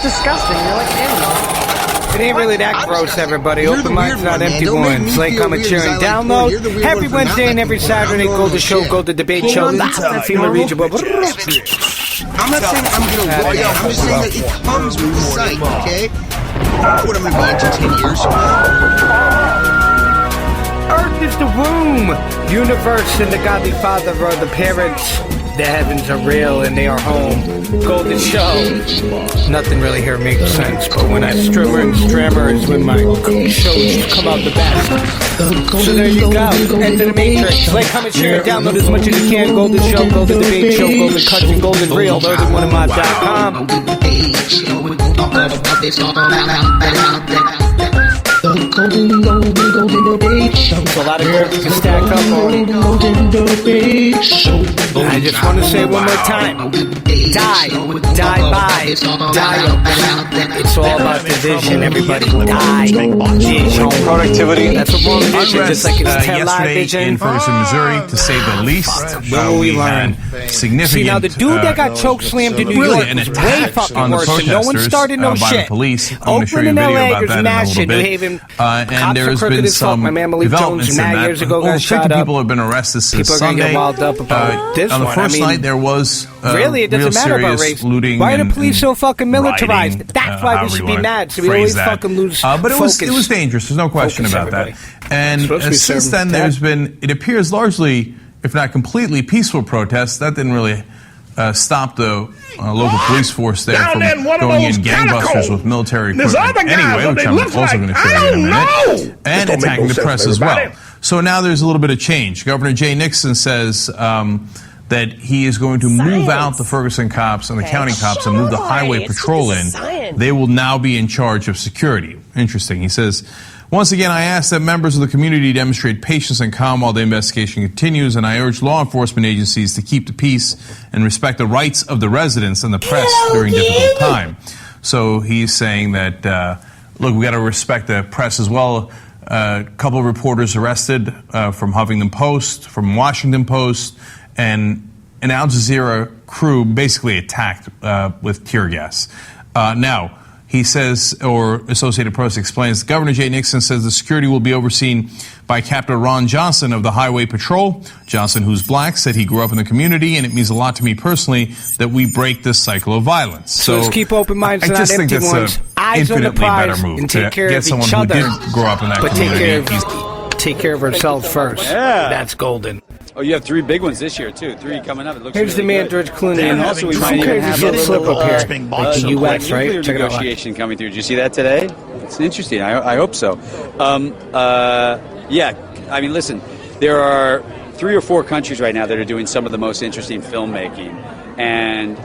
disgusting. You're like animals. It ain't really that gross, everybody. Open minds, not empty ones. Like, comment, share, and download. Every Wednesday and every Saturday, Golden Show, Golden Debate Show. That's a female region. I'm not saying I'm going to roll. I'm just saying that it comes with the site, okay? What am I going to 10 years from now? Earth is the womb. Universe and the godly father are the parents. The heavens are real and they are home. Golden Show. Nothing really here makes sense, but when I strimmer and strammer is when my shows come out the best. So there you go. Enter the Matrix. Like, comment, share, and download as much as you can. Golden Show, Golden Debate Show, Golden Country, Golden Real, LearningOneOfMod.com. Golden Debate Show. There's a lot of work to stack up on. Golden Debate Show. I just want to say one more time. Die by. It's all about division, everybody. Die. Vision. Productivity. That's what wrong vision, just like it's yesterday vision. in Ferguson, Missouri, to say the least. We learn. Significant. See, now the dude that got choke slammed in New York was way fucking worse, and no one started no by shit. The police. I'm going to show you a Oakland and video LA, about there's that in a mass little shit. New bit. Haven, And there has been some my man Malik Jones developments in that. years ago Over got 50 shot up. people have been arrested since People are going to Sunday. get wild up about this on the one. first night, there was really, it doesn't matter about race. Looting. Why are the police so fucking militarized? Rioting, That's why we should be mad. So we always fucking lose but focus. it was dangerous. There's no question about that. And since then, there's been, it appears, largely, if not completely, peaceful protests. That didn't really stop the local police force there from going in gangbusters with military equipment anyway, which I'm also going to show you in a minute, and attacking the press as well. So now there's a little bit of change. Governor Jay Nixon says that he is going to move out the Ferguson cops and the county cops and move the highway patrol in. They will now be in charge of security. Interesting. He says, once again, I ask that members of the community demonstrate patience and calm while the investigation continues, and I urge law enforcement agencies to keep the peace and respect the rights of the residents and the press during difficult time. So he's saying that, look, we got to respect the press as well. A couple of reporters arrested from Huffington Post, from Washington Post, and an Al Jazeera crew basically attacked with tear gas. Now, he says, or Associated Press explains, Governor Jay Nixon says the security will be overseen by Captain Ron Johnson of the Highway Patrol. Johnson, who's black, said he grew up in the community, and it means a lot to me personally that we break this cycle of violence. So let's keep open minds and not empty ones. Eyes on the prize and take care of each other. Who did grow up in that community. Take care of ourselves first. Yeah. That's golden. Oh, you have 3 big ones this year, too. 3 coming up. It looks Here's really the man, good. George Clooney. And also, we might even have a slip little up here. Like the U.S., right? nuclear Check it out. negotiation coming through. Did you see that today? It's interesting. I hope so. Yeah. I mean, listen, there are 3 or 4 countries right now that are doing some of the most interesting filmmaking. And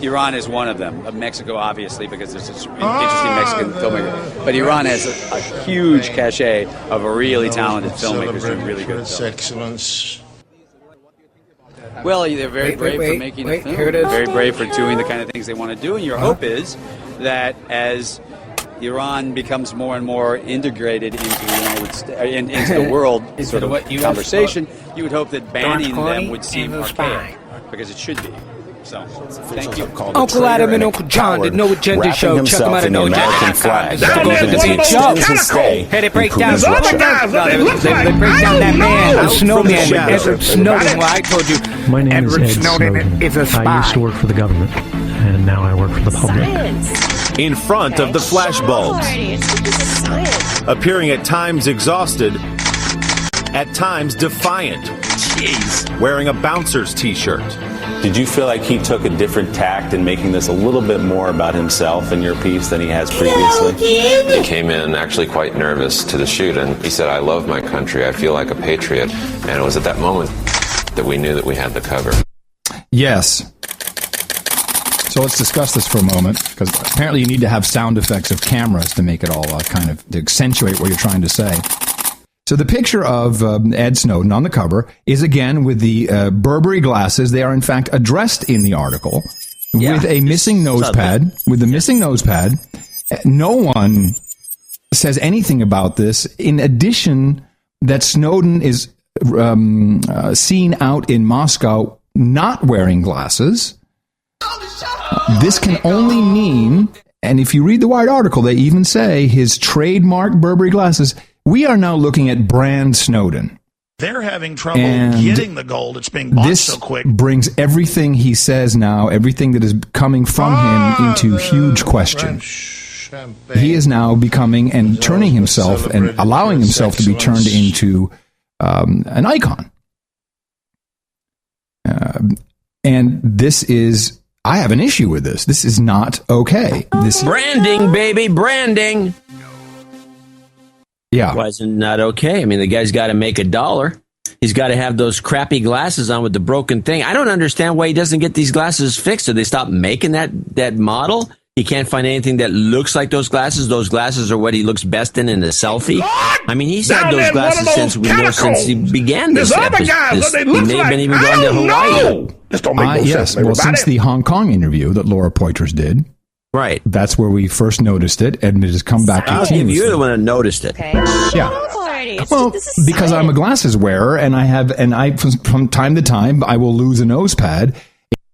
Iran is one of them. Mexico, obviously, because there's this interesting Mexican filmmaker. But Iran has a huge cachet of a really talented filmmakers doing really good films. Excellence. Well, they're very brave for making a film. Here it is. Very brave for doing the kind of things they want to do. And your hope is that as Iran becomes more and more integrated into into the world sort of conversation, you would hope that banning them would seem archaic, because it should be. So, thank you. Uncle Adam and Uncle John did No Agenda Show. Check them out at NoAgenda.com. It's the Golden Debate Show. Hey, they break down. They break down that man, the snowman, Edward Snowden. Well, I told you, My name Edward is Ed Snowden is a spy. I used to work for the government, and now I work for the public. In front of the flashbulbs, appearing at times exhausted, at times defiant. Jeez. Wearing a bouncer's t-shirt. Did you feel like he took a different tact in making this a little bit more about himself in your piece than he has previously? He came in actually quite nervous to the shoot, and he said, I love my country, I feel like a patriot. And it was at that moment that we knew that we had the cover. Yes. So let's discuss this for a moment, because apparently you need to have sound effects of cameras to make it all kind of to accentuate what you're trying to say. So the picture of Ed Snowden on the cover is, again, with the Burberry glasses. They are, in fact, addressed in the article with a missing nose pad. With the missing nose pad, no one says anything about this. In addition, that Snowden is seen out in Moscow not wearing glasses. This can only mean, And if you read the Wired article, they even say his trademark Burberry glasses, we are now looking at brand Snowden. They're having trouble getting the gold. It's being bought so quick. This brings everything he says now, everything that is coming from him into huge question. He is now becoming and turning himself and allowing himself to be turned into an icon. And this is, I have an issue with this. This is not okay. This branding, baby, branding. Yeah. Why is it not okay? I mean, the guy's got to make $1. He's got to have those crappy glasses on with the broken thing. I don't understand why he doesn't get these glasses fixed. Did they stop making that model? He can't find anything that looks like those glasses. Those glasses are what he looks best in a selfie. I mean, he's had those glasses since he began this episode. He may have been even going to Hawaii. This don't make no sense. Well, since the Hong Kong interview that Laura Poitras did, right? That's where we first noticed it, and it has come back. You're the one that noticed it. Okay. Yeah. Well, because I'm a glasses wearer, and I from time to time I will lose a nose pad.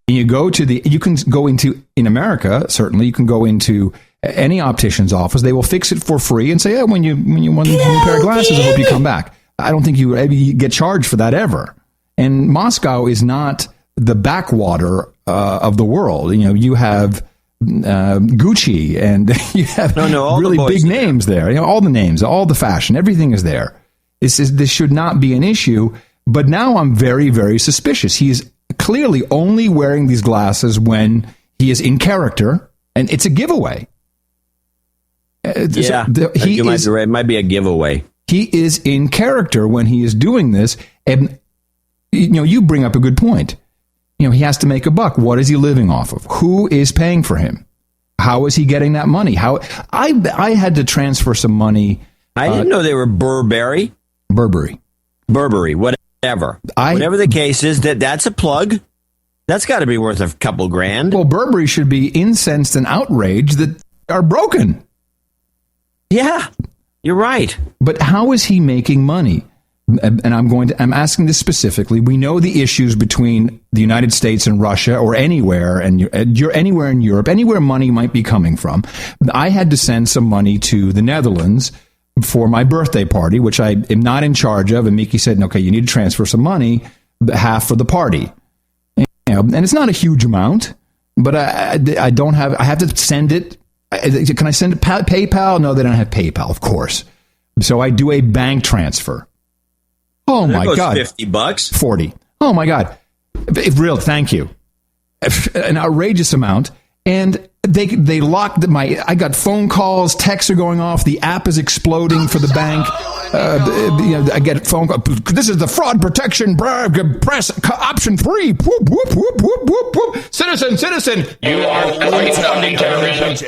You can go into, in America, certainly, you can go into any optician's office. They will fix it for free and say, when you want a new pair of glasses, I hope you come back. I don't think you get charged for that ever. And Moscow is not the backwater of the world. You have Gucci, and you have really big names there. All the names, all the fashion, everything is there. This should not be an issue. But now I'm very, very suspicious. He's clearly only wearing these glasses when he is in character, and it's a giveaway. It might be a giveaway. He is in character when he is doing this, and you bring up a good point. He has to make a buck. What is he living off of? Who is paying for him? How is he getting that money? I had to transfer some money. I didn't know they were Burberry, whatever. Whatever the case is, that's a plug. That's got to be worth a couple grand. Well, Burberry should be incensed and outraged that are broken. Yeah, you're right. But how is he making money? And I'm asking this specifically. We know the issues between the United States and Russia, or anywhere, and anywhere in Europe, anywhere money might be coming from. I had to send some money to the Netherlands for my birthday party, which I am not in charge of. And Miki said, okay, you need to transfer some money, half for the party. And it's not a huge amount, but I don't have, I have to send it. Can I send it PayPal? No, they don't have PayPal, of course. So I do a bank transfer. Oh my God. $50. 40. Oh my God. Thank you. An outrageous amount. And they locked I got phone calls, texts are going off, the app is exploding for the bank. I get a phone call. This is the fraud protection. Press option 3. Whoop, whoop, whoop, whoop, whoop, whoop. Citizen, you are funding terrorism.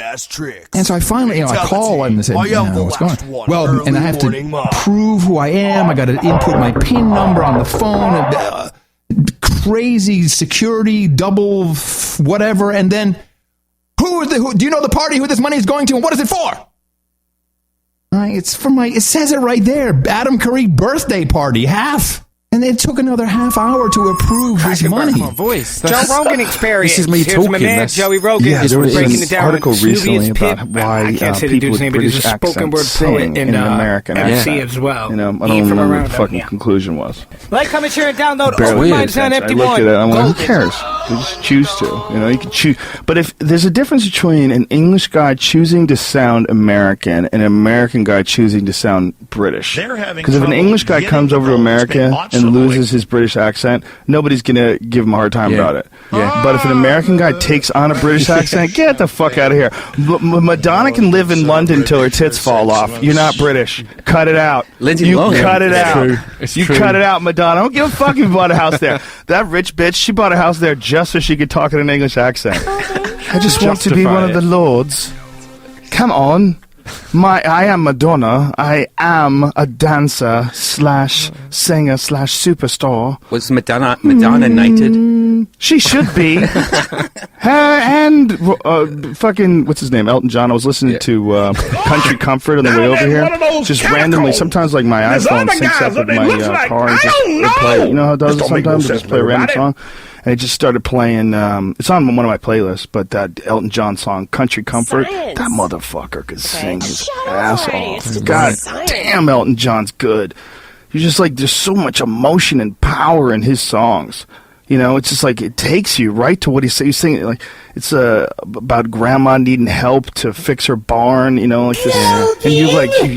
And so I finally, I call and say, what's going on? Well, and I have to prove who I am. I got to input my PIN number on the phone. Crazy security, double whatever, and then. Who do you know the party who this money is going to, and what is it for? It's for it says it right there. Adam Curry birthday party, half. And it took another half hour to approve this money. Joe Rogan experience. This is me Here's talking. my man, Joey Rogan. Yeah, there was breaking an it down. article recently about why I can't say the people dude's with name, but he's British a spoken word accents poet sing in America. MC as well. I don't remember what the fucking conclusion was. Like, comment, share, and download. Barely Open Minds on I Empty looked One. at it. I'm like, who cares? They just choose to. You can choose. But if there's a difference between an English guy choosing to sound American and an American guy choosing to sound British. Because if an English guy comes over to America and loses his British accent, nobody's going to give him a hard time about it. Yeah. But if an American guy takes on a British accent, get the fuck out of here. Madonna can live in London till her tits fall off. You're not British. Cut it out. You cut it out. You cut it out, Madonna. I don't give a fuck if you bought a house there. That rich bitch, she bought a house there just so she could talk in an English accent. I just want to be one of the lords. Come on. I am Madonna. I am a dancer / singer / superstar. Was Madonna knighted? She should be. Her and fucking what's his name? Elton John. I was listening to Country Comfort on the way over here. Just randomly, sometimes like my iPhone syncs up with my car and just play. You know how it does it sometimes? Just play a random song. and it just started playing. It's on one of my playlists, but that Elton John song, "Country Comfort," that motherfucker could sing his ass off. God damn, Elton John's good. You're just like, there's so much emotion and power in his songs. You know, it's just like, it takes you right to what he's saying. He's saying, like, it's about grandma needing help to fix her barn, you know, like this. And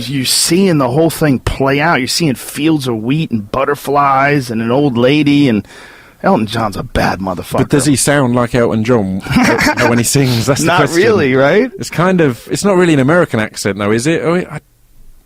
you're seeing the whole thing play out. You're seeing fields of wheat and butterflies and an old lady, and Elton John's a bad motherfucker. But does he sound like Elton John when he sings? That's the not question. Really, right? It's it's not really an American accent, though, is it?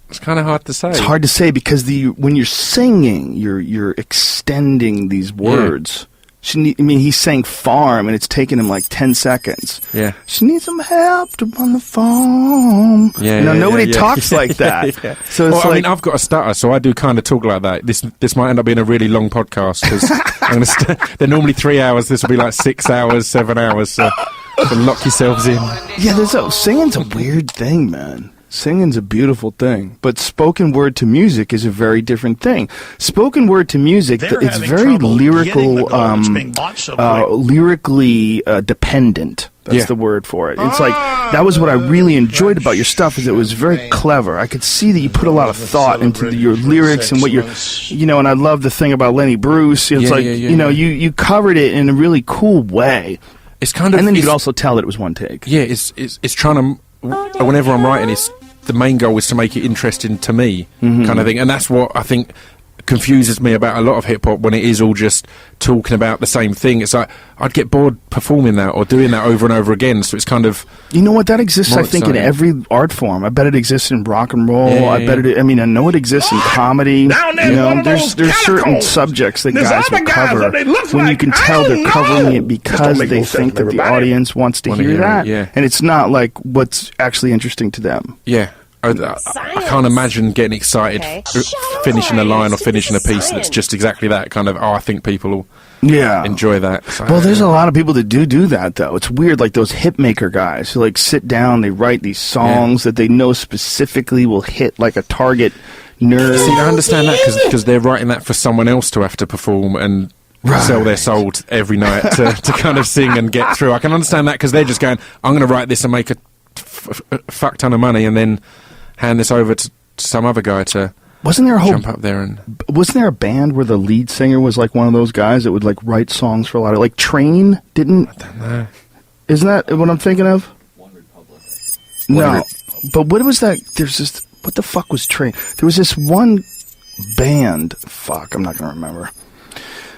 It's kind of hard to say. It's hard to say because when you're singing, you're extending these words. He's saying farm, and it's taking him like 10 seconds. Yeah. She needs some help to run the farm. Yeah, nobody talks like that. Yeah. So it's I mean, I've got a stutter, so I do kind of talk like that. This might end up being a really long podcast because they're normally 3 hours. This will be like 6 hours, 7 hours. So lock yourselves in. Yeah, singing's a weird thing, man. Singing's a beautiful thing, but spoken word to music is a very different thing. Spoken word to music, it's very lyrical, lyrically dependent. That's the word for it. It's like, that was what I really enjoyed about your stuff, is it was very clever. I could see that you put a lot of thought into your lyrics and what and I love the thing about Lenny Bruce. It's you covered it in a really cool way. It's kind of, and then you could also tell that it was one take. Yeah, it's trying to, whenever I'm writing, the main goal is to make it interesting to me, kind of thing. And that's what I think confuses me about a lot of hip-hop, when it is all just talking about the same thing. It's like, I'd get bored performing that or doing that over and over again. So it's kind of... You know what? That exists, I think, in every art form. I bet it exists in rock and roll. I know it exists in comedy. There's certain subjects that guys will cover when you can tell they're covering it because they think that the audience wants to hear that. And it's not like what's actually interesting to them. Yeah. I can't imagine getting excited finishing a line or finishing a piece that's just exactly that kind of, I think people will enjoy that. So, well, there's a lot of people that do that, though. It's weird, like those hit maker guys who like sit down, they write these songs that they know specifically will hit like a target nerd. See, I understand that because they're writing that for someone else to have to perform and sell their soul every night to kind of sing and get through. I can understand that because they're just going, I'm going to write this and make a fuck ton of money and then hand this over to some other guy to jump up there. And wasn't there a band where the lead singer was like one of those guys that would like write songs for a lot of, like, Train didn't? I don't know. Isn't that what I'm thinking of? No, but what was that? There's this. What the fuck was Train? There was this one band. Fuck, I'm not gonna remember.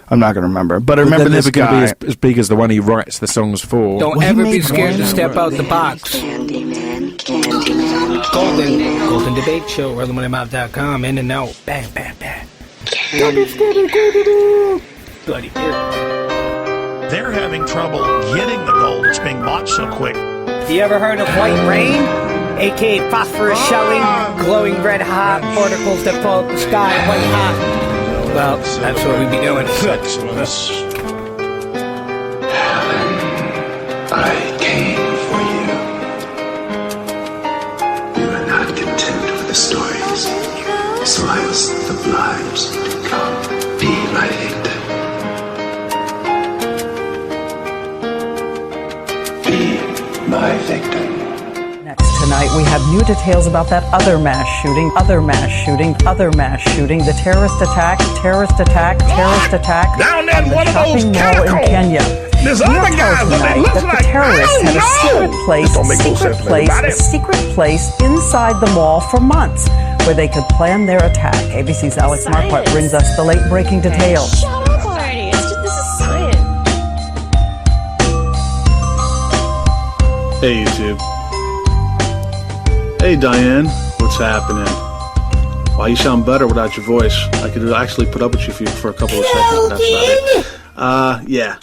But I remember this guy. They're never going to be as big as the one he writes the songs for. Don't ever be scared to step out the box. Golden Debate Show, RhythmOnTheMouth.com, in and out. Bang, bang, bang. Bloody They're having trouble getting the gold. It's being bought so quick. You ever heard of white rain? A.k.a. phosphorus shelling, glowing red hot particles that fall out the sky, white hot. Well, that's what we be doing. I came for you. You were not content with the stories, so I was obliged to come be my victim. Be my victim. Tonight we have new details about that other mass shooting, the terrorist attack down at one of those shopping mall in Kenya. There's other guys, but they look like the terrorists had a secret place inside the mall for months where they could plan their attack. ABC's Alex Marquardt brings us the late-breaking details. Shut up already. This is science. Hey, YouTube. Hey, Diane. What's happening? Wow, you sound better without your voice. I could actually put up with you for a couple of seconds. That's about it. Yeah.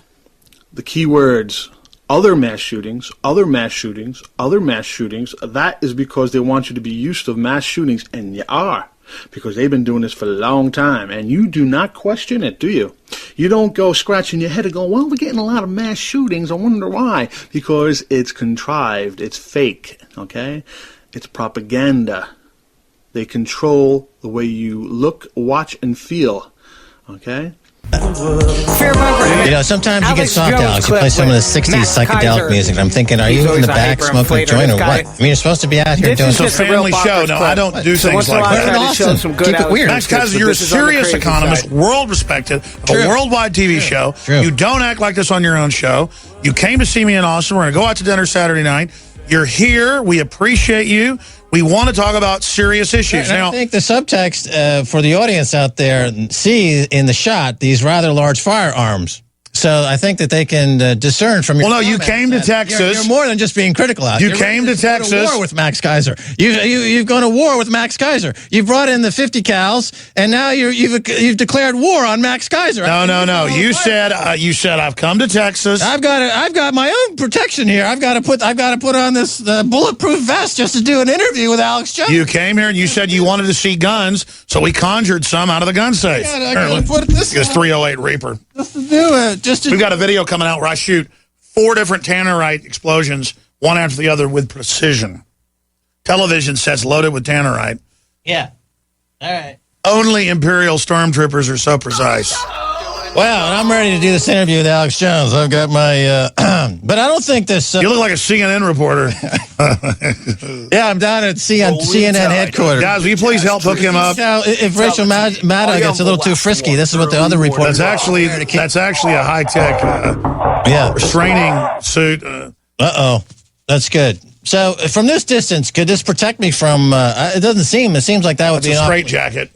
The key words: other mass shootings, other mass shootings, other mass shootings. That is because they want you to be used to mass shootings, and you are. Because they've been doing this for a long time, and you do not question it, do you? You don't go scratching your head and go, well, we're getting a lot of mass shootings. I wonder why. Because it's contrived. It's fake, okay? It's propaganda. They control the way you look, watch, and feel, okay? You know, sometimes you get soft Alex. You play some of the 60s psychedelic music. I'm thinking, are you in the back smoking a joint or what? I mean, you're supposed to be out here doing It's a family show. No, I don't do things like that. Awesome. Keep it weird. Max Kaiser, you're a serious economist, world respected, a worldwide TV show. You don't act like this on your own show. You came to see me in Austin. We're going to go out to dinner Saturday night. You're here. We appreciate you. We want to talk about serious issues. Now, I think the subtext for the audience out there see in the shot these rather large firearms. So I think that they can discern from your Well, no, you came to Texas. You're more than just being critical out. You came to Texas. Go to war with Max Kaiser. You've gone to war with Max Kaiser. You brought in the 50 cals, and now you've declared war on Max Kaiser. No. You said I've come to Texas. I've got my own protection here. I've got to put on this bulletproof vest just to do an interview with Alex Jones. You came here and you said you wanted to see guns, so we conjured some out of the gun safe. I gotta put this. It's 308 Reaper. Just to do it. We've got a video coming out where I shoot 4 different tannerite explosions, one after the other, with precision. Television sets loaded with tannerite. Yeah. All right. Only Imperial stormtroopers are so precise. Well, and I'm ready to do this interview with Alex Jones. I've got my, but I don't think this... you look like a CNN reporter. Yeah, I'm down at CNN headquarters. Guys, will you please help hook him up? If Rachel Maddow gets a little too frisky, this is what the other reporters... That's actually a high-tech restraining suit. Uh-oh. That's good. So, from this distance, could this protect me from... it doesn't seem... It seems like that would be a straight jacket.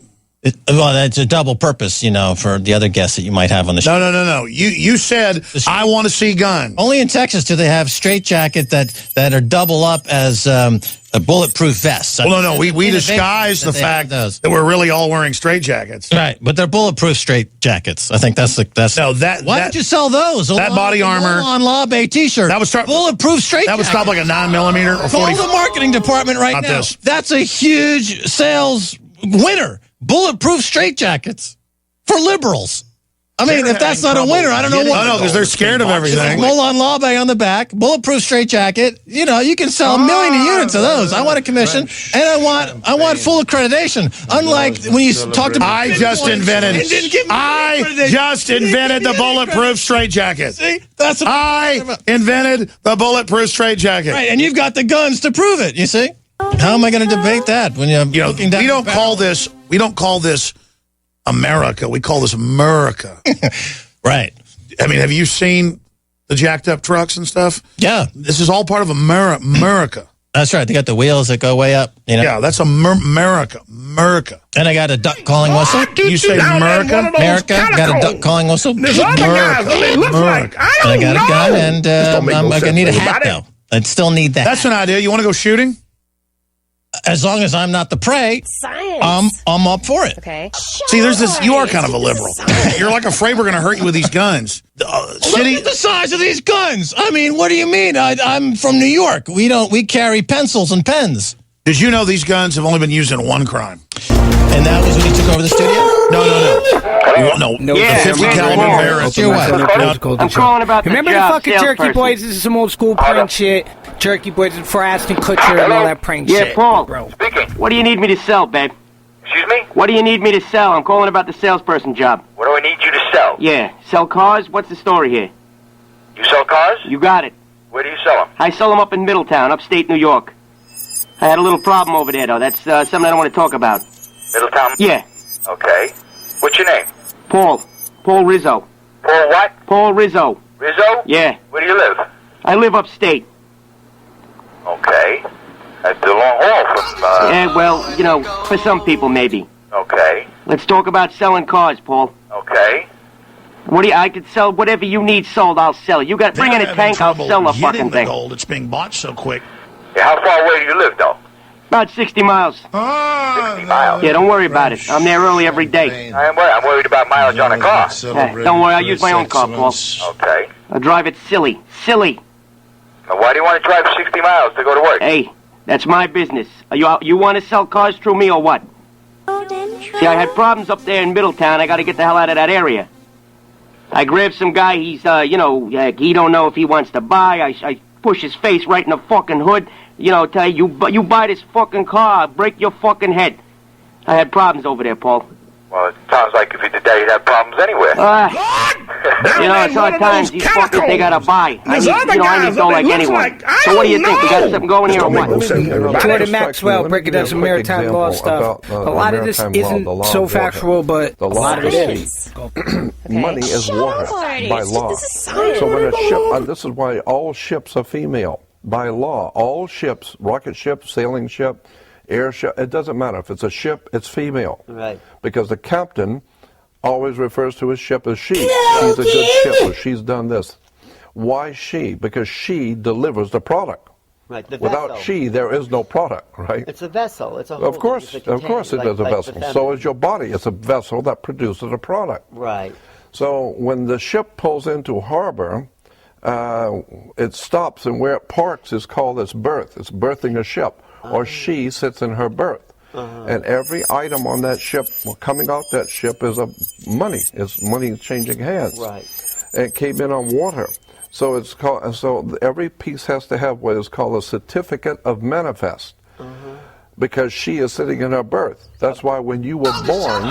Well, that's a double purpose, you know, for the other guests that you might have on the show. No. You said, I want to see guns. Only in Texas do they have straitjacket that are double up as a bulletproof vests. Well, no. We disguise the fact that we're really all wearing straitjackets. Right, but they're bulletproof straitjackets. I think that's why don't you sell those? That body armor on Law Bay T-shirt. That would start bulletproof straitjacket. That would stop like a 9mm or 40. Call the marketing department right now. That's a huge sales winner. Bulletproof straitjackets for liberals. I mean, if that's not a winner, I don't know what. No, because they're scared of everything. Roll-on law bag on the back, bulletproof straitjacket. You know, you can sell 1 million units of those. I want a commission, and I want full accreditation. Unlike when you talked about, I just invented the bulletproof straitjacket. See, that's what I invented the bulletproof straitjacket. Right, and you've got the guns to prove it. You see. How am I going to debate that when you're looking down? We don't call this America. We call this America. Right. I mean, have you seen the jacked up trucks and stuff? Yeah. This is all part of America. That's right. They got the wheels that go way up. You know? Yeah, that's America. And I got a duck calling whistle. You say America? America. Got a duck calling whistle. America. And I got a gun, and I'm going to need a hat, though. I'd still need that. That's an idea. You want to go shooting? As long as I'm not the prey, Science. I'm up for it. Okay. See, there's this. You are kind of a liberal. You're like afraid we're going to hurt you with these guns. Look at the size of these guns. I mean, what do you mean? I'm from New York. We carry pencils and pens. Did you know these guns have only been used in one crime? And that was when you took over the studio? No. Yeah, the 50 caliber Barrett. Your what? I'm calling about remember the fucking Jerky Boys? This is some old school prank shit. Jerky Boys for Ashton Kutcher and all that prank shit. Yeah, Paul. Bro. Speaking. What do you need me to sell, babe? Excuse me? What do you need me to sell? I'm calling about the salesperson job. What do I need you to sell? Yeah. Sell cars? What's the story here? You sell cars? You got it. Where do you sell them? I sell them up in Middletown, upstate New York. I had a little problem over there, though. That's something I don't want to talk about. Middletown? Yeah. Okay. What's your name? Paul. Paul Rizzo. Paul what? Paul Rizzo. Rizzo? Yeah. Where do you live? I live upstate. Okay. That's a long haul from, Yeah, well, you know, for some people, maybe. Okay. Let's talk about selling cars, Paul. Okay. I could sell whatever you need sold, I'll sell it. You got bring in a tank, I'll sell the fucking thing. Gold. It's being bought so quick. Yeah, how far away do you live, though? About 60 miles. 60 miles? Yeah, don't worry about it. I'm there early every day. I'm worried about mileage on a car. Don't worry, I'll use my own car, Paul. Okay. I'll drive it silly. Silly. Now, why do you want to drive 60 miles to go to work? Hey, that's my business. You want to sell cars through me or what? See, I had problems up there in Middletown. I got to get the hell out of that area. I grabbed some guy. He's, he don't know if he wants to buy. I push his face right in the fucking hood. Tell you buy this fucking car, I'll break your fucking head. I had problems over there, Paul. Well, it sounds like if you did that, you'd have problems anywhere. It's hard times. These fuckers, they gotta buy. I need dough like anyone. So what do you think? We got something going here or what? Jordan Maxwell breaking down some maritime law stuff. A lot of this isn't so factual, but a lot of it is. Money is water by law. So when a ship, this is why all ships are female by law. All ships, rocket ship, sailing ship, airship, it doesn't matter. If it's a ship, it's female. Right. Because the captain always refers to his ship as she. She's a good ship, or she's done this. Why she? Because she delivers the product. Right, the Without vessel. she, there is no product, right? It's a vessel. It's a Of course it is a vessel. So is your body. It's a vessel that produces a product. Right. So when the ship pulls into harbor, it stops, and where it parks is called its berth. It's berthing a ship, or she sits in her berth. And every item on that ship, coming out that ship, is money. It's money changing hands. Right. And it came in on water. So it's called. So every piece has to have what is called a certificate of manifest, because she is sitting in her berth. That's why when you were born,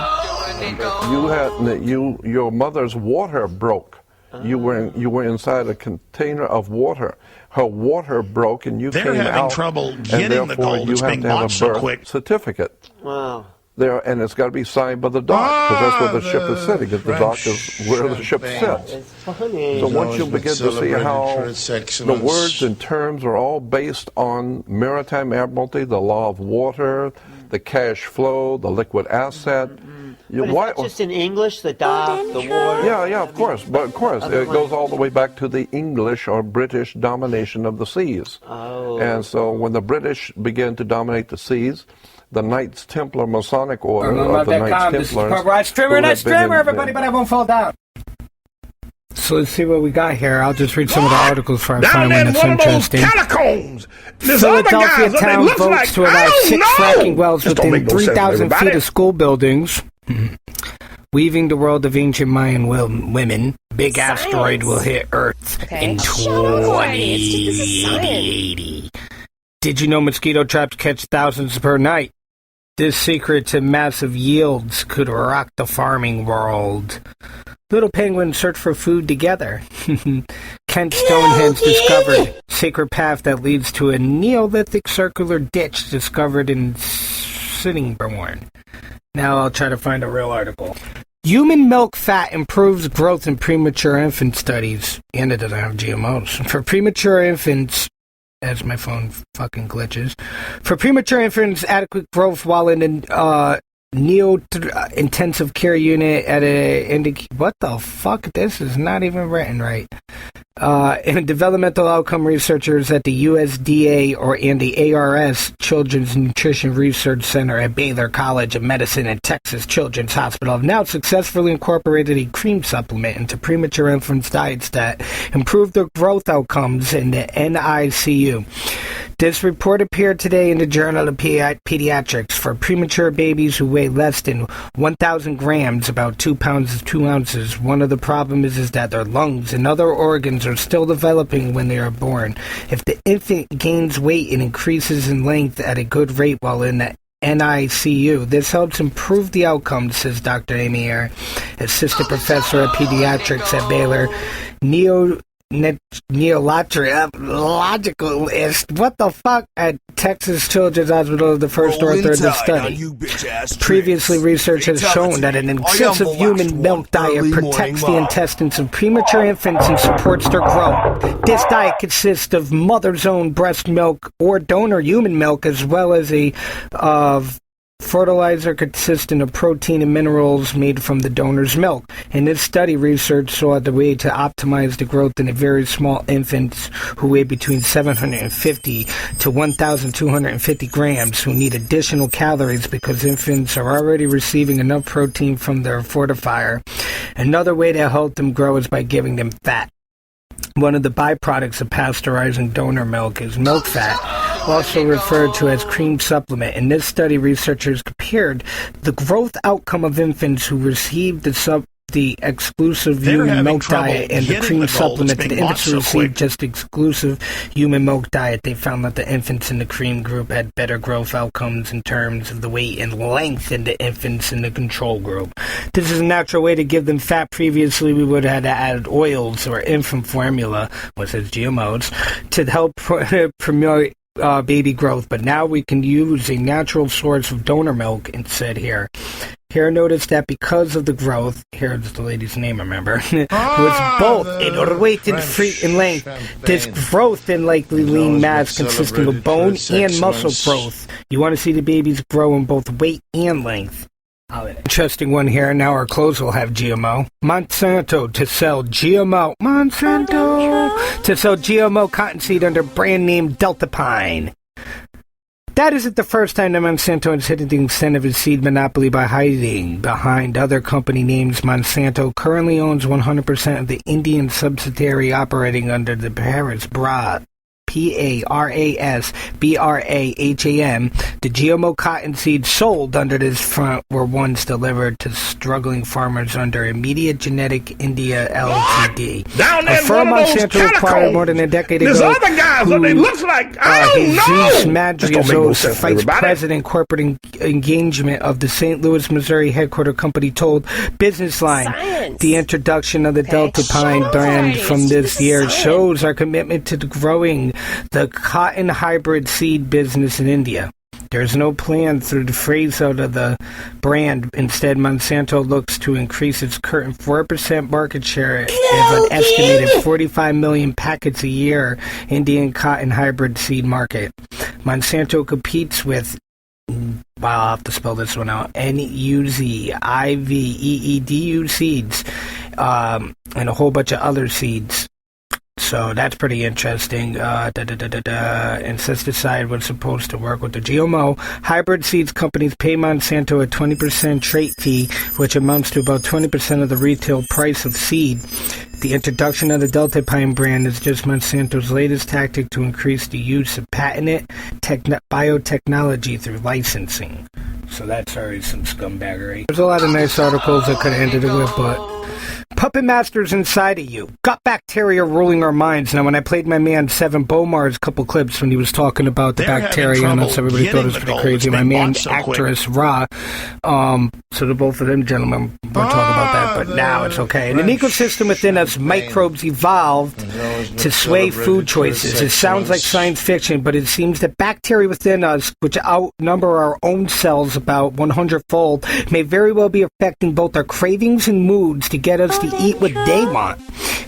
your mother's water broke. You were inside a container of water. Her water broke, and you came out. They're having trouble getting the gold. It's being bought so quick. Certificate. Wow. There, and it's got to be signed by the dock, because that's where the ship is sitting. Because the dock is where the ship sits. So once you begin to see how the words and terms are all based on maritime admiralty, the law of water, the cash flow, the liquid asset. But is that just in English, the dock, the water? Yeah, of course. But of course, it goes all the way back to the English or British domination of the seas. Oh. And so when the British began to dominate the seas, the Knights Templar Masonic Order of the Knights This is Templars. Right streamer, everybody, but I won't fall down. So let's see what we got here. I'll just read some of the articles for I find one that's interesting. Catacombs. Philadelphia town votes to allow 6 fracking wells within 3,000 feet of school buildings. Weaving the world of ancient Mayan women, big asteroid will hit Earth in 2080. Did you know mosquito traps catch thousands per night? This secret to massive yields could rock the farming world. Little penguins search for food together. Kent Stonehenge discovered. Sacred path that leads to a Neolithic circular ditch discovered in Sittingbourne. Now I'll try to find a real article. Human milk fat improves growth in premature infant studies. And it doesn't have GMOs. For premature infants, as my phone fucking glitches. For premature infants, adequate growth while in a intensive care unit at what the fuck? This is not even written right. And developmental outcome researchers at the USDA and the ARS Children's Nutrition Research Center at Baylor College of Medicine and Texas Children's Hospital have now successfully incorporated a cream supplement into premature infants' diets that improve their growth outcomes in the NICU. This report appeared today in the Journal of Pediatrics for premature babies who weigh less than 1,000 grams, about 2 pounds to 2 ounces. One of the problems is that their lungs and other organs are still developing when they are born. If the infant gains weight and increases in length at a good rate while in the NICU, this helps improve the outcomes, says Dr. Amy Eyre, assistant professor of pediatrics at Baylor. Neologicalist, what the fuck, at Texas Children's Hospital, the first author of the study. Previously, research has shown that an excessive human milk diet protects the intestines of premature infants and supports their growth. This diet consists of mother's own breast milk or donor human milk, as well as fertilizer consistent of protein and minerals made from the donor's milk. In this study, research saw the way to optimize the growth in a very small infants who weigh between 750 to 1,250 grams, who need additional calories because infants are already receiving enough protein from their fortifier. Another way to help them grow is by giving them fat. One of the byproducts of pasteurizing donor milk is milk fat, also referred to as cream supplement. In this study, researchers compared the growth outcome of infants who received the the exclusive human milk diet and the cream supplement that the infants received just exclusive human milk diet, they found that the infants in the cream group had better growth outcomes in terms of the weight and length than the infants in the control group. This is a natural way to give them fat. Previously, we would have had to add oils or infant formula, which is GMOs, to help promote baby growth, but now we can use a natural source of donor milk instead here. Here, notice that because of the growth, here's the lady's name, remember, was both in weight and length. This growth in likely lean mass consisting of bone and muscle growth. You want to see the babies grow in both weight and length. Interesting one here. Now our clothes will have GMO. Monsanto to sell GMO. Monsanto to sell GMO cottonseed under brand name Delta Pine. That isn't the first time that Monsanto has hidden the extent of its seed monopoly by hiding behind other company names. Monsanto currently owns 100% of the Indian subsidiary operating under the Paras Braham. PARASBRAHAM. The GMO cotton seeds sold under this front were once delivered to struggling farmers under Immediate Genetic India Ltd. A firm Monsanto acquired more than a decade ago. There's other guys what they look like. I don't Jesus know. Madriozos, vice president corporate engagement of the St. Louis, Missouri headquarter company, told Business Line, the introduction of the Delta Pine brand from this year shows our commitment to growing the cotton hybrid seed business in India. There's no plan through the phase out of the brand. Instead, Monsanto looks to increase its current 4% market share of an estimated 45 million packets a year Indian cotton hybrid seed market. Monsanto competes with, I'll have to spell this one out, NUZIVEEDU seeds, and a whole bunch of other seeds. So that's pretty interesting. Insecticide was supposed to work with the GMO. Hybrid seeds companies pay Monsanto a 20% trait fee, which amounts to about 20% of the retail price of seed. The introduction of the Delta Pine brand is just Monsanto's latest tactic to increase the use of patented biotechnology through licensing. So that's already some scumbaggery. There's a lot of nice articles I could have ended it with, but puppet masters inside of you. Gut bacteria ruling our minds. Now, when I played my man Seven Bomar's couple clips when he was talking about the bacteria on us, everybody thought it was pretty crazy. My man, actress Ra. So the both of them gentlemen were talking about that, but now it's okay. In an ecosystem within us, microbes evolved to sway food choices. It sounds like science fiction, but it seems that bacteria within us, which outnumber our own cells about 100-fold, may very well be affecting both our cravings and moods to get us to eat what they want,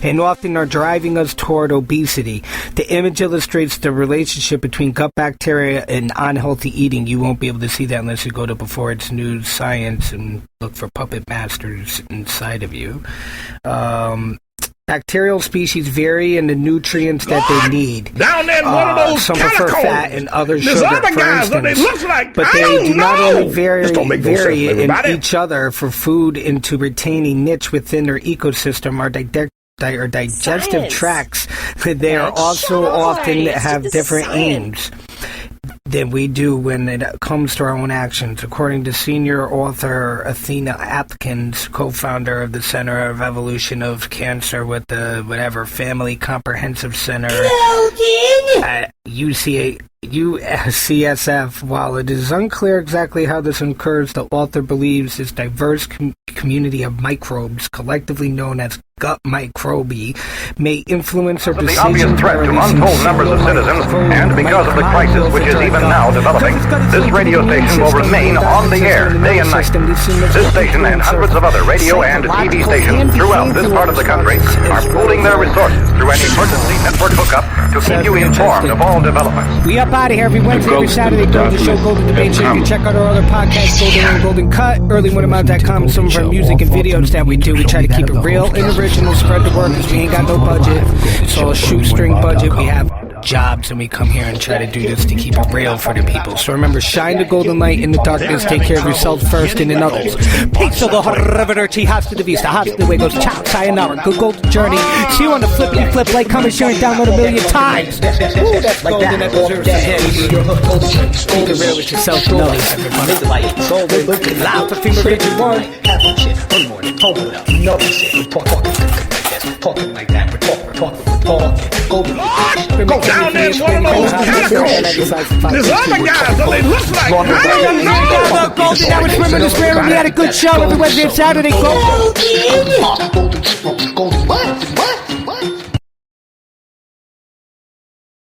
and often are driving us toward obesity. The image illustrates the relationship between gut bacteria and unhealthy eating. You won't be able to see that unless you go to Before It's News Science and look for puppet masters inside of you. Bacterial species vary in the nutrients that they need. Down there in one of those some prefer fat and others sugar, other for guys instance. Look like, but they do not only vary in sense, each other for food and to retain a niche within their ecosystem or digestive tracts. They are also often have different aims than we do when it comes to our own actions. According to senior author Athena Atkins, co-founder of the Center of Evolution of Cancer with the Family Comprehensive Center at UCSF, while it is unclear exactly how this occurs, the author believes this diverse community of microbes, collectively known as gut microbe, may influence our decisions. The obvious threat to untold numbers of citizens, and because of the crisis which is even now developing, this radio station will remain on the air day and night. This station and hundreds of other radio and TV stations throughout this part of the country are pooling their resources through an emergency network hookup to keep you informed of all developments. We up out of here every Wednesday, every Saturday, Golden Show, Golden Debate Show. You can check out our other podcasts, Golden and Golden Cut, earlywintermount.com, some of our music and videos that we do. We try to keep it real and original, spread the word, because we ain't got no budget. It's all a shoestring budget. We have jobs, and we come here and try to do this to keep it real for the people. So remember, shine the golden light in the darkness, take care of yourself first and in others. Peace of the arrivederci, hasta la vista, hasta luego, ciao, sayonara, good golden journey. See you on the flippity flip, like, comment, share, and download 1,000,000 times. Ooh, that's like golden, that deserves some hits. Keep it real with yourself, notice, everybody. Golden, loud, the female rigid one. One more, hold it up, notice it, we're talking like that, we're talking. Golden. Go down there in one of those catacombs. There's other guys, though they look like Golden, that was Women is Rare, and we had a good show every Wednesday and Saturday. Golden.